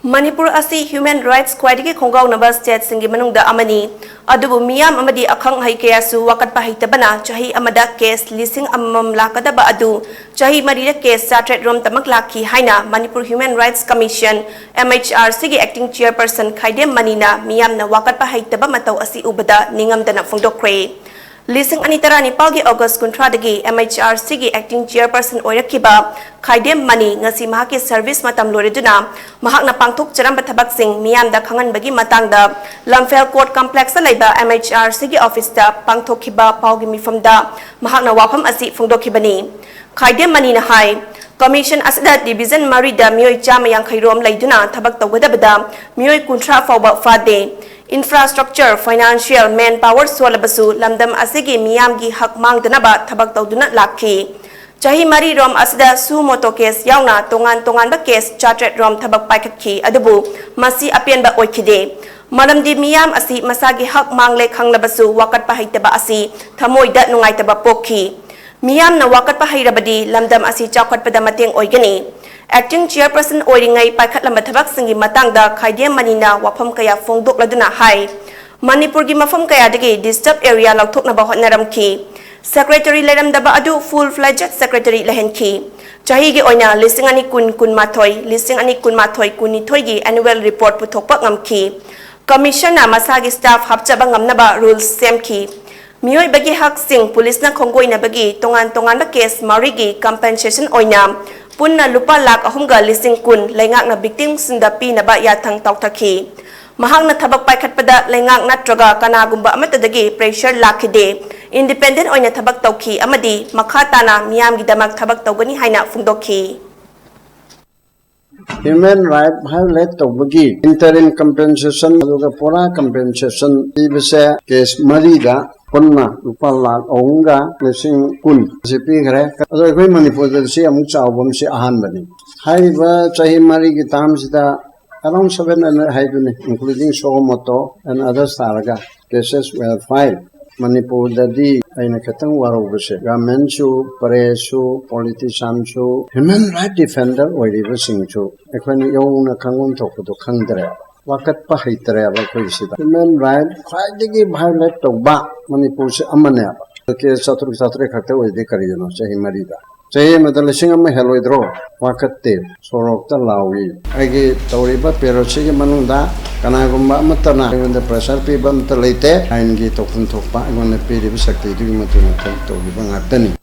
Manipur Asi Human Rights Khwaidagi Khonggaonaba State Singgi Manungda Amani adubu miyam amadi akhang hai kayasu wakat pahitabana chahi amada case lising amam lakadaba adu chahi marida case satret rom tamak lakhi haina Manipur Human Rights Commission MHRC gi acting chairperson Khaidem manina miyam na wakat pahitaba mataw asi ubada ningamdana phongdokkhre Lising anitara ni palgi August kuntradagi MHRC gi acting chairperson oirakiba Khaidem mani ngasi mahaki service matam loriduna mahakna pangthok charamba thabak sing miyamda khangan bagi matangda Lamphel Court Complex laiba MHRC gi office da pangthokhiba paugi mifamda mahakna wafam asi phongdokhibani Khaidem mani na hai Commission asda division marida mioi chama yang khairom laiduna thabak tawgadabada mioi kuntra fawba fade Infrastructure, financial, manpower swalabasu lamdam asigi miyamgi hak mangdanaba thabak tawduna lakhi. Chahi mari rom asda su moto case yauna tongan ba case chartered rom thabak paikhatki adubu masi apian ba oikhide. Malamdi miyam asi masagi hak mangle khanglabasu wakat pahaitaba asi thamoida nungaitaba pokhi. Miyam na wakat pahairabadi lamdam asi chawkhatpada mateng oigani. Acting chairperson oiringai paikhat lamba thabak singi matangda Khaidem manina wafam kaya phongdokladuna hai Manipur gi mafam kaya dagi disturb area lauthoknaba hotnaramki secretary leramdaba adu full fledged secretary lahenki chahi gi oina lisingani kun mathoi lisingani kun mathoi kunithoi gi annual report puthokpa ngamki commission na masagi staff hapchaba ngamnaba rules semki mioi bagi hak sing police na khonggoina bagi tongan ba case marigi compensation oina Punna lupa lak ahumga lising kun lengak na victim sindapi na ba yathang tawthaki mahang na thabak paikhat pada lengak natraga kanagumba amatadagi pressure lakhide independent oina thabak tawki amadi makhata na miyam gidamak thabak tawgani haina phongdokhi Human right violate tawbagi interim compensation aduga pura compensation ibse case marida Punna lupa lak onga lising kun sipi gre ado koi Manipur si amuk chawbam si ahan bani haiba chahi mari ki tam sida around 700 haibuni including Sogomoto and other saraga cases were filed Manipur dadi aina katang waro base government su presu politician su human right defender oiriba singchu ekhani yong na khangon thokdo khangdre wakat pa haitre aba koi sida human right khwaidagi violate toba Manipur se amane aba ke satru khate oide kariyano chahi marida chahi madal singam helloidro wakatte sorok ta lawi agi tawriba peroche gi manungda kanagumba amatana ngonda pressure pe bam ta leite ain gi tokun thokpa ngonda pe ri sakti du matuna to gi bangatani